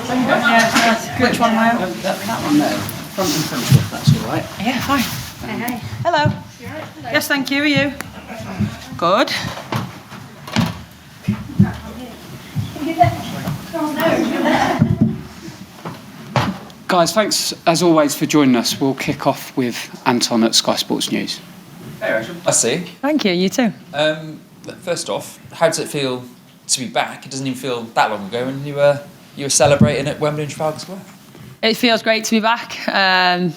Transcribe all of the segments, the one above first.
Yeah, which one am I on? That one there. Front and centre, if that's all right. Yeah, fine. Hey. Hello. Yes, thank you. Are you? Good. Guys, thanks as always for joining us. We'll kick off with Anton at Sky Sports News. Hey Rachel. I see. Thank you. You too. First off, how does it feel to be back? It doesn't even feel that long ago when you were celebrating at Wembley and Trafalgar Square. It feels great to be back. I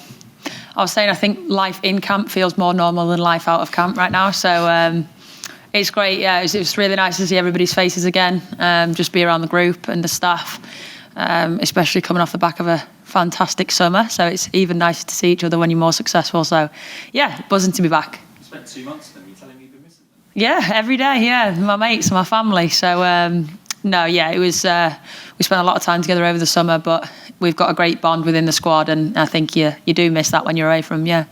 was saying I think life in camp feels more normal than life out of camp right now. So it's great. Yeah, it was really nice to see everybody's faces again. Just be around the group and the staff, especially coming off the back of a fantastic summer. So it's even nicer to see each other when you're more successful. So yeah, buzzing to be back. You spent 2 months then. You're telling me you've been missing them. Yeah, every day. Yeah, my mates, my family. So no, yeah, it was. We spent a lot of time together over the summer, but we've got a great bond within the squad, and I think you do miss that when you're away from. Yeah.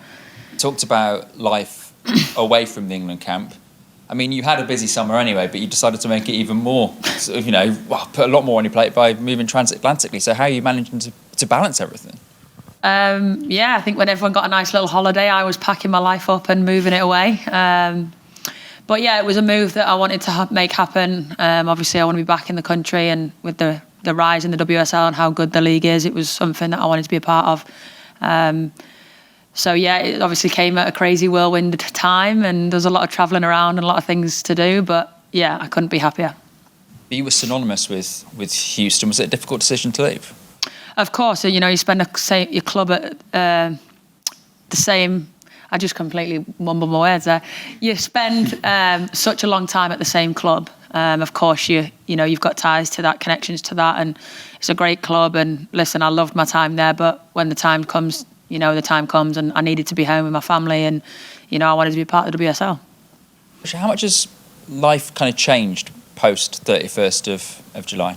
You talked about life away from the England camp. I mean, you had a busy summer anyway, but you decided to make it even more. Sort of, put a lot more on your plate by moving transatlantically. So how are you managing to balance everything? Yeah, I think when everyone got a nice little holiday, I was packing my life up and moving it away. But yeah, it was a move that I wanted to make happen. Obviously, I want to be back in the country, and with the rise in the WSL and how good the league is, it was something that I wanted to be a part of. So yeah, it obviously came at a crazy whirlwind time, and there's a lot of travelling around and a lot of things to do. But yeah, I couldn't be happier. You were synonymous with Houston. Was it a difficult decision to leave? Of course, you spend your club at the same. I just completely mumbled my words there. You spend such a long time at the same club. Of course, you've got ties to that, connections to that, and it's a great club. And listen, I loved my time there, but when the time comes, the time comes, and I needed to be home with my family, and I wanted to be part of the WSL. How much has life kind of changed post 31st of July?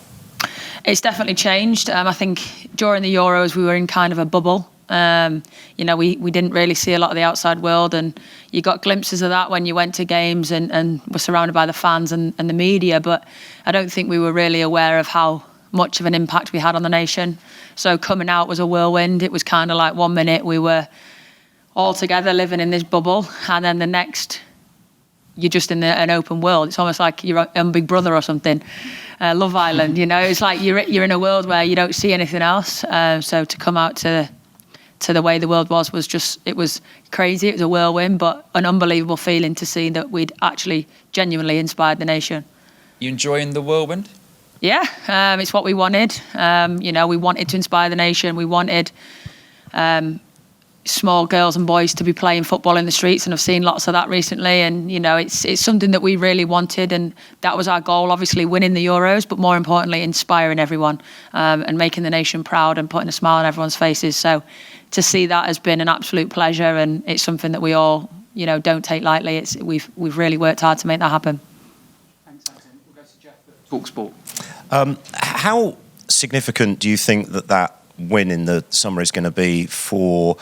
It's definitely changed. I think during the Euros we were in kind of a bubble. We didn't really see a lot of the outside world, and you got glimpses of that when you went to games and were surrounded by the fans and the media, but I don't think we were really aware of how much of an impact we had on the nation. So coming out was a whirlwind. It was kind of like 1 minute we were all together living in this bubble, and then the next you're just in an open world. It's almost like you're on Big Brother or something. Love Island, it's like you're in a world where you don't see anything else. So to come out to the way the world was it was crazy. It was a whirlwind, but an unbelievable feeling to see that we'd actually genuinely inspired the nation. You enjoying the whirlwind? Yeah, it's what we wanted. We wanted to inspire the nation. We wanted small girls and boys to be playing football in the streets, and I've seen lots of that recently. And it's something that we really wanted, and that was our goal. Obviously, winning the Euros, but more importantly, inspiring everyone and making the nation proud and putting a smile on everyone's faces. So to see that has been an absolute pleasure, and it's something that we all don't take lightly. We've really worked hard to make that happen. Thanks, Anton. We'll go to Jeff at TalkSport. How significant do you think that win in the summer is going to be for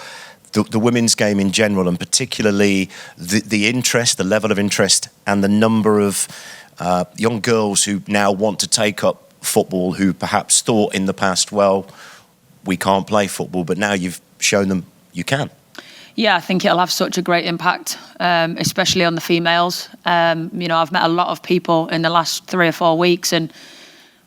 the women's game in general, and particularly the interest, the level of interest, and the number of young girls who now want to take up football, who perhaps thought in the past, well, we can't play football, but now you've shown them you can? Yeah, I think it'll have such a great impact, especially on the females. I've met a lot of people in the last 3 or 4 weeks, and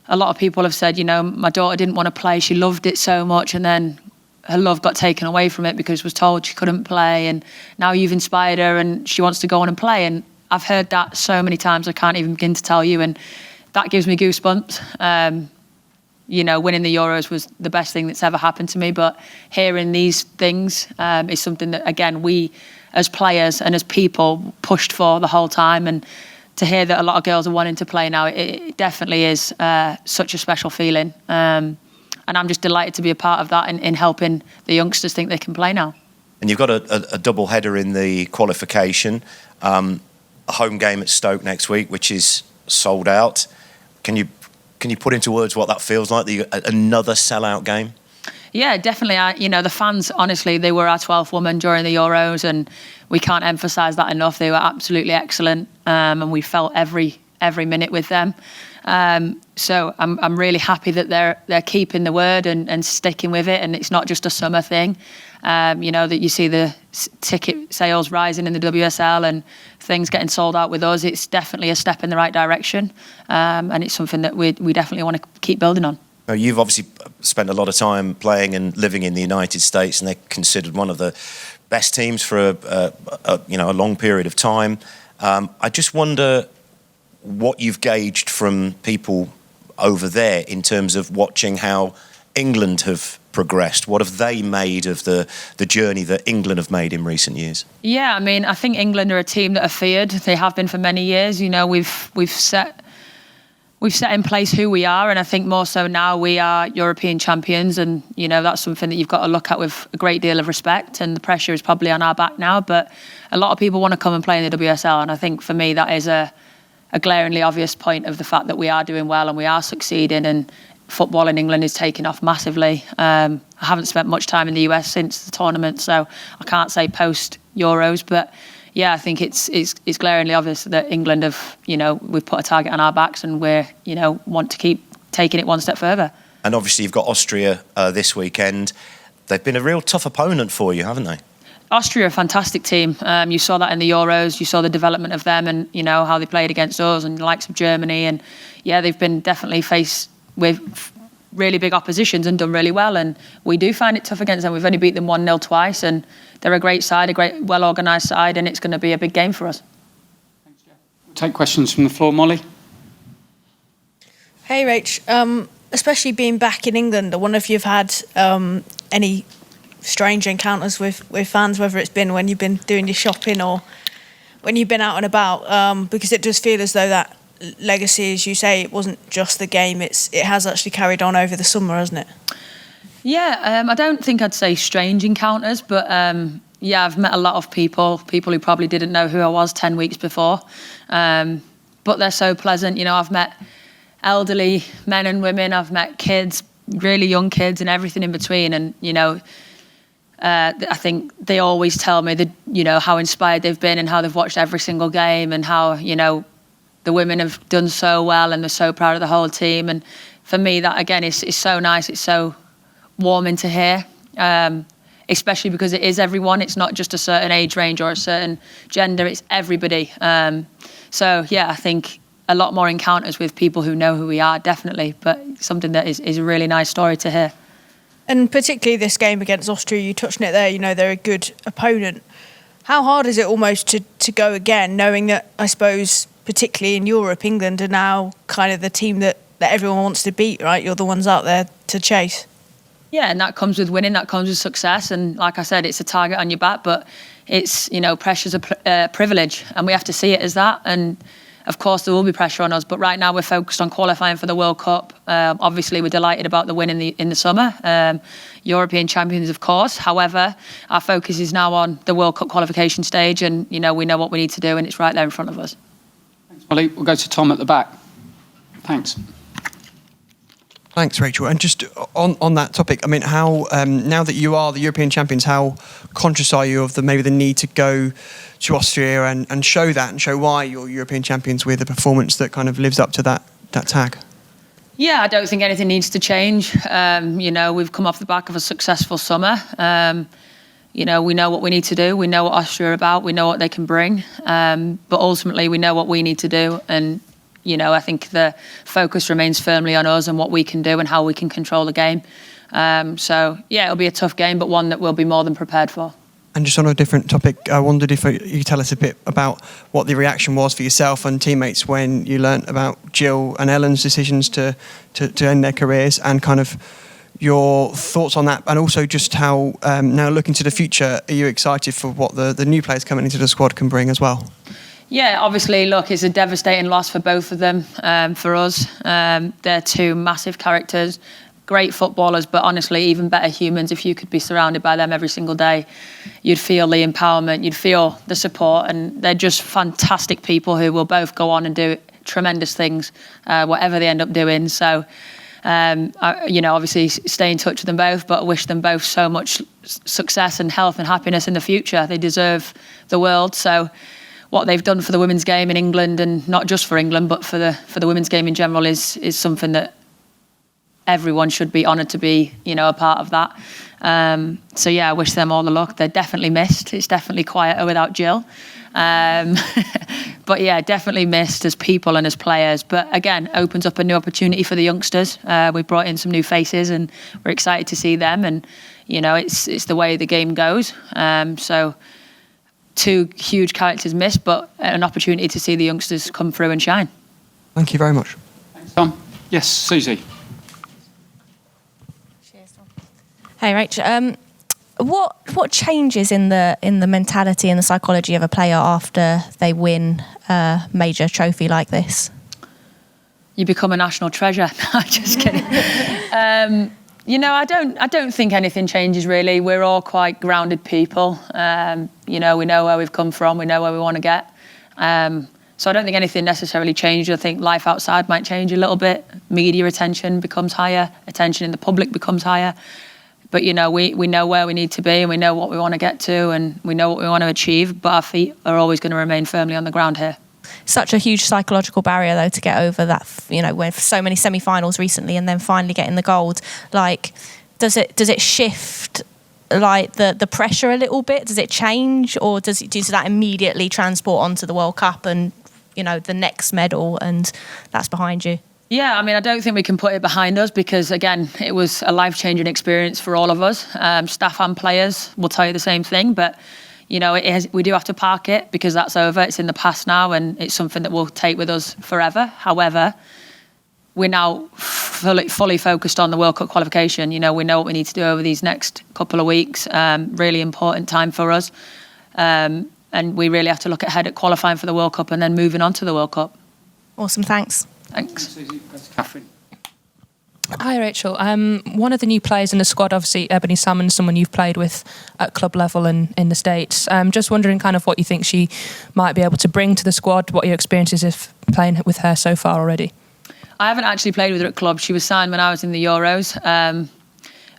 a lot of people have said, my daughter didn't want to play, she loved it so much, and then her love got taken away from it because she was told she couldn't play, and now you've inspired her and she wants to go on and play. And I've heard that so many times I can't even begin to tell you, and that gives me goosebumps. Winning the Euros was the best thing that's ever happened to me, but hearing these things is something that, again, we as players and as people pushed for the whole time. And to hear that a lot of girls are wanting to play now, it definitely is such a special feeling. And I'm just delighted to be a part of that in helping the youngsters think they can play now. And you've got a double header in the qualification, a home game at Stoke next week, which is sold out. Can you put into words what that feels like, another sellout game? Yeah, definitely. The fans, honestly, they were our 12th woman during the Euros, and we can't emphasise that enough. They were absolutely excellent, and we felt every minute with them. So I'm really happy that they're keeping the word and sticking with it, and it's not just a summer thing. That you see the ticket sales rising in the WSL and things getting sold out with us. It's definitely a step in the right direction, and it's something that we definitely want to keep building on. Now, you've obviously spent a lot of time playing and living in the United States, and they're considered one of the best teams for a long period of time. I just wonder what you've gauged from people over there in terms of watching how England have progressed. What have they made of the journey that England have made in recent years? Yeah, I mean, I think England are a team that are feared. They have been for many years. We've set in place who we are, and I think more so now we are European champions, and that's something that you've got to look at with a great deal of respect, and the pressure is probably on our back now, but a lot of people want to come and play in the WSL, and I think for me that is a glaringly obvious point of the fact that we are doing well and we are succeeding, and football in England is taking off massively. I haven't spent much time in the US since the tournament, so I can't say post Euros, but yeah, I think it's glaringly obvious that England have, we've put a target on our backs, and we're, want to keep taking it one step further. And obviously you've got Austria this weekend. They've been a real tough opponent for you, haven't they? Austria are a fantastic team. You saw that in the Euros. You saw the development of them, and how they played against us and the likes of Germany. And yeah, they've been definitely faced with really big oppositions and done really well. And we do find it tough against them. We've only beat them 1-0 twice, and they're a great side, a great, well-organised side, and it's going to be a big game for us. Thanks, Jeff. Take questions from the floor, Molly. Hey, Rach. Especially being back in England, I wonder if you've had any strange encounters with fans, whether it's been when you've been doing your shopping or when you've been out and about, because it does feel as though that legacy, as you say, it wasn't just the game, it has actually carried on over the summer, hasn't it? Yeah, I don't think I'd say strange encounters, but yeah, I've met a lot of people who probably didn't know who I was 10 weeks before, but they're so pleasant. I've met elderly men and women, I've met kids, really young kids, and everything in between, and I think they always tell me that how inspired they've been and how they've watched every single game, and how the women have done so well, and they're so proud of the whole team. And for me, that again is so nice. It's so warming to hear, especially because it is everyone. It's not just a certain age range or a certain gender. It's everybody. So yeah, I think a lot more encounters with people who know who we are, definitely. But something that is a really nice story to hear. And particularly this game against Austria, you touched on it there, they're a good opponent. How hard is it almost to go again, knowing that, I suppose, particularly in Europe, England are now kind of the team that everyone wants to beat, right? You're the ones out there to chase. Yeah, and that comes with winning, that comes with success. And like I said, it's a target on your back, but it's, pressure's a privilege, and we have to see it as that. And of course, there will be pressure on us, but right now we're focused on qualifying for the World Cup. Obviously, we're delighted about the win in the summer. European champions, of course. However, our focus is now on the World Cup qualification stage, and we know what we need to do, and it's right there in front of us. Thanks, Molly. We'll go to Tom at the back. Thanks. Thanks, Rachel. And just on that topic, I mean, how now that you are the European champions, how conscious are you of the need to go to Austria and show that and show why you're European champions with a performance that kind of lives up to that tag? Yeah, I don't think anything needs to change. We've come off the back of a successful summer. We know what we need to do. We know what Austria are about. We know what they can bring. But ultimately, we know what we need to do. And I think the focus remains firmly on us and what we can do and how we can control the game. So, yeah, it'll be a tough game, but one that we'll be more than prepared for. And just on a different topic, I wondered if you could tell us a bit about what the reaction was for yourself and teammates when you learnt about Jill and Ellen's decisions to end their careers, and kind of your thoughts on that, and also just how, now looking to the future, are you excited for what the new players coming into the squad can bring as well? Yeah, obviously, look, it's a devastating loss for both of them, for us. They're two massive characters, great footballers, but honestly, even better humans. If you could be surrounded by them every single day, you'd feel the empowerment, you'd feel the support, and they're just fantastic people who will both go on and do tremendous things, whatever they end up doing. So, obviously stay in touch with them both, but I wish them both so much success and health and happiness in the future. They deserve the world. So, what they've done for the women's game in England, and not just for England, but for the women's game in general, is something that everyone should be honoured to be, a part of that. So yeah, I wish them all the luck. They're definitely missed. It's definitely quieter without Jill. But yeah, definitely missed as people and as players. But again, opens up a new opportunity for the youngsters. We brought in some new faces, and we're excited to see them. And it's the way the game goes. So 2 huge characters missed, but an opportunity to see the youngsters come through and shine. Thank you very much. Thanks, Tom. Yes, Susie. Hey, Rachel. What changes in the mentality and the psychology of a player after they win a major trophy like this? You become a national treasure. No, just kidding. I don't think anything changes really. We're all quite grounded people. We know where we've come from. We know where we want to get. So I don't think anything necessarily changed. I think life outside might change a little bit. Media attention becomes higher. Attention in the public becomes higher. But, we know where we need to be, and we know what we want to get to, and we know what we want to achieve. But our feet are always going to remain firmly on the ground here. Such a huge psychological barrier, though, to get over that, with so many semi-finals recently and then finally getting the gold. Like, does it shift, like, the pressure a little bit? Does it change? Or does that immediately transport onto the World Cup and, the next medal, and that's behind you? Yeah, I don't think we can put it behind us because, again, it was a life-changing experience for all of us. Staff and players will tell you the same thing, but, we do have to park it because that's over. It's in the past now, and it's something that we'll take with us forever. However, we're now fully focused on the World Cup qualification. We know what we need to do over these next couple of weeks. Really important time for us. And we really have to look ahead at qualifying for the World Cup and then moving on to the World Cup. Awesome, thanks. Thanks. Susie, that's Catherine. Hi, Rachel. One of the new players in the squad, obviously, Ebony Salmon, someone you've played with at club level and in the States. Just wondering kind of what you think she might be able to bring to the squad, what your experiences is playing with her so far already. I haven't actually played with her at club. She was signed when I was in the Euros.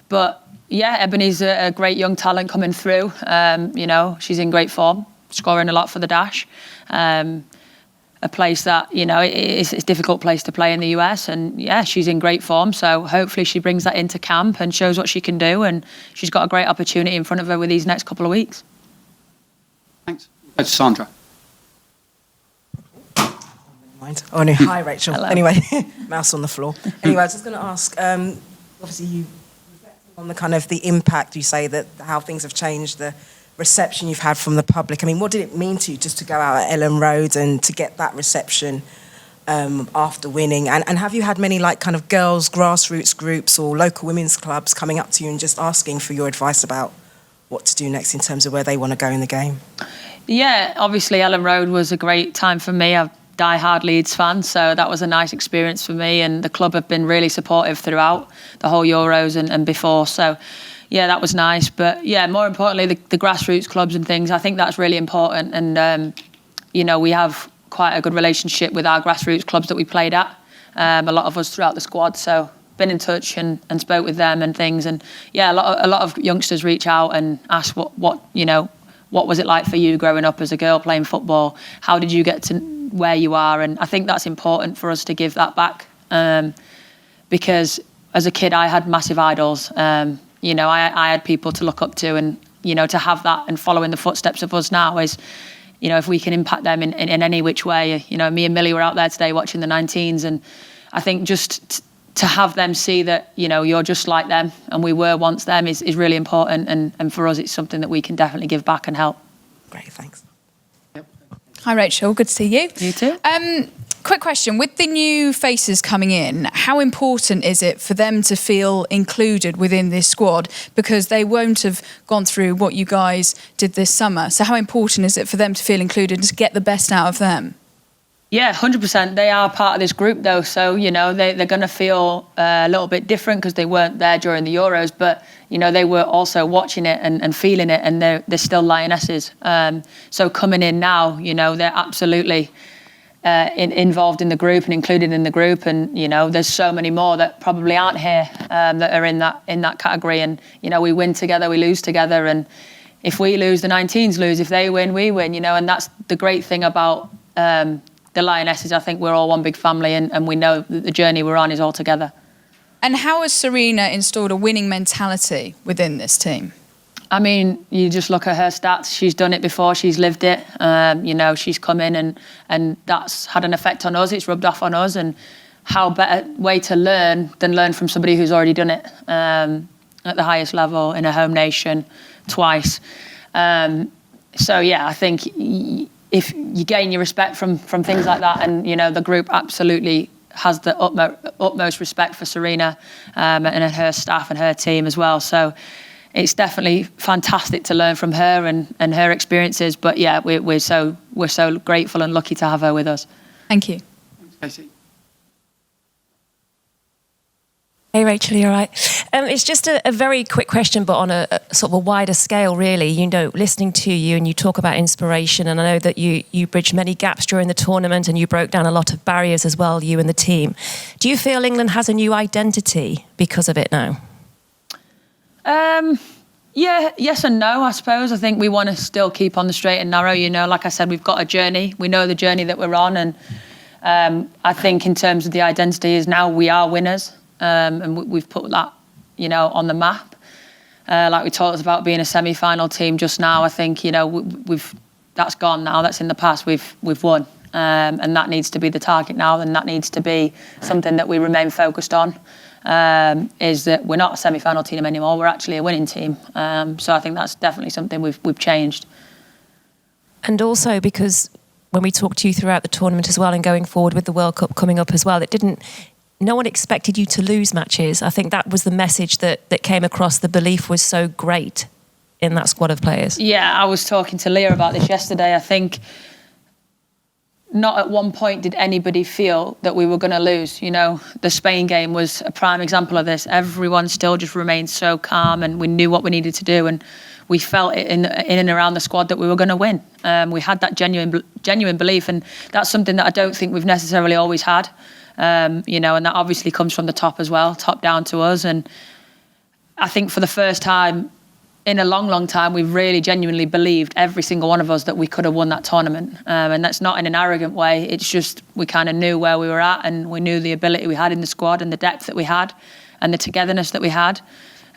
But yeah, Ebony's a great young talent coming through. She's in great form, scoring a lot for the Dash. A place that, it's a difficult place to play in the US. And yeah, she's in great form. So hopefully she brings that into camp and shows what she can do. And she's got a great opportunity in front of her with these next couple of weeks. Thanks. Go to Sandra. Oh no, hi Rachel. Hello. Anyway, mouse on the floor. Anyway, I was just going to ask, obviously you reflecting on the kind of the impact, you say that how things have changed, the reception you've had from the public. What did it mean to you just to go out at Ellen Road and to get that reception after winning? And have you had many kind of girls' grassroots groups or local women's clubs coming up to you and just asking for your advice about what to do next in terms of where they want to go in the game? Yeah, obviously Ellen Road was a great time for me. I'm a die-hard Leeds fan, so that was a nice experience for me, and the club have been really supportive throughout the whole Euros and before. So yeah, that was nice. But yeah, more importantly, the grassroots clubs and things, I think that's really important. And, we have quite a good relationship with our grassroots clubs that we played at, a lot of us throughout the squad. So been in touch and spoke with them and things. And yeah, a lot of youngsters reach out and ask what was it like for you growing up as a girl playing football? How did you get to where you are? And I think that's important for us to give that back. Because as a kid, I had massive idols. I had people to look up to, and, to have that and follow in the footsteps of us now is, if we can impact them in any which way. Me and Millie were out there today watching the 19s, and I think just to have them see that, you're just like them and we were once them is really important. And for us, it's something that we can definitely give back and help. Great, thanks. Yep. Hi, Rachel. Good to see you. You too. Quick question. With the new faces coming in, how important is it for them to feel included within this squad? Because they won't have gone through what you guys did this summer. So how important is it for them to feel included and to get the best out of them? Yeah, 100%. They are part of this group, though. So, they're going to feel a little bit different because they weren't there during the Euros. But, they were also watching it and feeling it, and they're still Lionesses. So coming in now, they're absolutely involved in the group and included in the group. And, there's so many more that probably aren't here that are in that category. And, we win together, we lose together. And, if we lose, the 19s lose. If they win, we win, you know, and that's the great thing about the Lionesses. I think we're all one big family, and we know that the journey we're on is all together. And how has Serena installed a winning mentality within this team? I mean, you just look at her stats. She's done it before. She's lived it. You know, she's come in and that's had an effect on us. It's rubbed off on us. And how better way to learn than learn from somebody who's already done it at the highest level in a home nation twice. So, yeah, I think if you gain your respect from things like that, and, you know, the group absolutely has the utmost respect for Serena and her staff and her team as well. So it's definitely fantastic to learn from her and her experiences. But yeah, we're so grateful and lucky to have her with us. Thank you. Thanks, Casey. Hey Rachel, you're right. It's just a very quick question, but on a sort of a wider scale, really. You know, listening to you and you talk about inspiration, and I know that you bridged many gaps during the tournament and you broke down a lot of barriers as well, you and the team. Do you feel England has a new identity because of it now? Yeah, yes and no, I suppose. I think we want to still keep on the straight and narrow. You know, like I said, we've got a journey. We know the journey that we're on, and I think in terms of the identity is now we are winners. And we've put that, you know, on the map. Like we talked about being a semi-final team just now. I think, you know, that's gone now. That's in the past. We've won, and that needs to be the target now. And that needs to be something that we remain focused on. Is that we're not a semi-final team anymore. We're actually a winning team. So I think that's definitely something we've changed. And also because when we talked to you throughout the tournament as well, and going forward with the World Cup coming up as well, no one expected you to lose matches. I think that was the message that came across. The belief was so great in that squad of players. Yeah, I was talking to Leah about this yesterday. I think not at one point did anybody feel that we were going to lose. You know, the Spain game was a prime example of this. Everyone still just remained so calm, and we knew what we needed to do, and we felt it in and around the squad that we were going to win. We had that genuine belief, and that's something that I don't think we've necessarily always had. You know, and that obviously comes from the top as well, top down to us. And I think for the first time in a long time, we've really genuinely believed, every single one of us, that we could have won that tournament. And that's not in an arrogant way. It's just we kind of knew where we were at, and we knew the ability we had in the squad and the depth that we had and the togetherness that we had.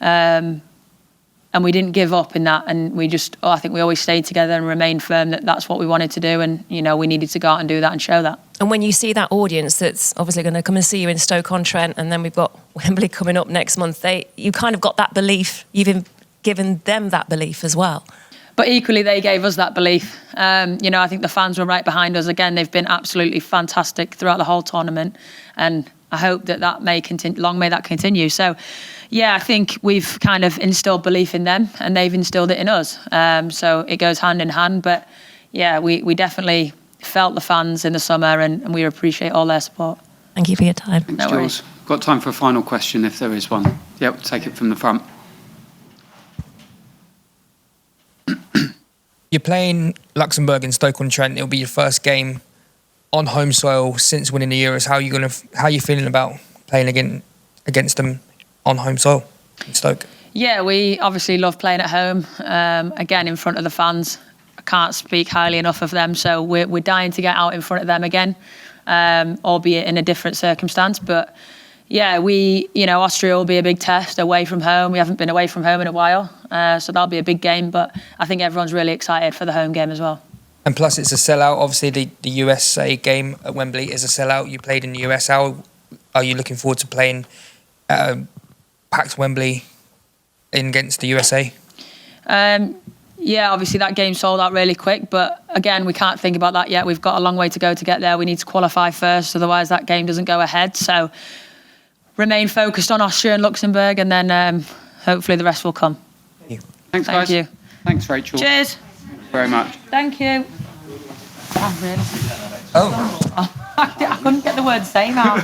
And we didn't give up in that. And we just, I think we always stayed together and remained firm that that's what we wanted to do. And, you know, we needed to go out and do that and show that. And when you see that audience that's obviously going to come and see you in Stoke-on-Trent, and then we've got Wembley coming up next month, you kind of got that belief. You've given them that belief as well. But equally, they gave us that belief. You know, I think the fans were right behind us. Again, they've been absolutely fantastic throughout the whole tournament. And I hope that may continue, long may that continue. So, yeah, I think we've kind of instilled belief in them, and they've instilled it in us. So it goes hand in hand. But, yeah, we definitely felt the fans in the summer, and we appreciate all their support. Thank you for your time. Thanks, Jules. Got time for a final question if there is one. Yeah, we'll take it from the front. You're playing Luxembourg in Stoke-on-Trent. It'll be your first game on home soil since winning the Euros. How are you feeling about playing against them on home soil in Stoke? Yeah, we obviously love playing at home. Again, in front of the fans. I can't speak highly enough of them. So we're dying to get out in front of them again, albeit in a different circumstance. But yeah, Austria will be a big test away from home. We haven't been away from home in a while, so that'll be a big game. But I think everyone's really excited for the home game as well. And plus, it's a sellout. Obviously, the USA game at Wembley is a sellout. You played in the US. How are you looking forward to playing packed Wembley against the USA? Yeah, obviously that game sold out really quick, but again, we can't think about that yet. We've got a long way to go to get there. We need to qualify first, otherwise that game doesn't go ahead. So remain focused on Austria and Luxembourg, and then hopefully the rest will come. Thank you. Thanks, guys. Thank you. Thanks, Rachel. Cheers. Thank you very much. Thank you. Oh. I couldn't get the word "say" now.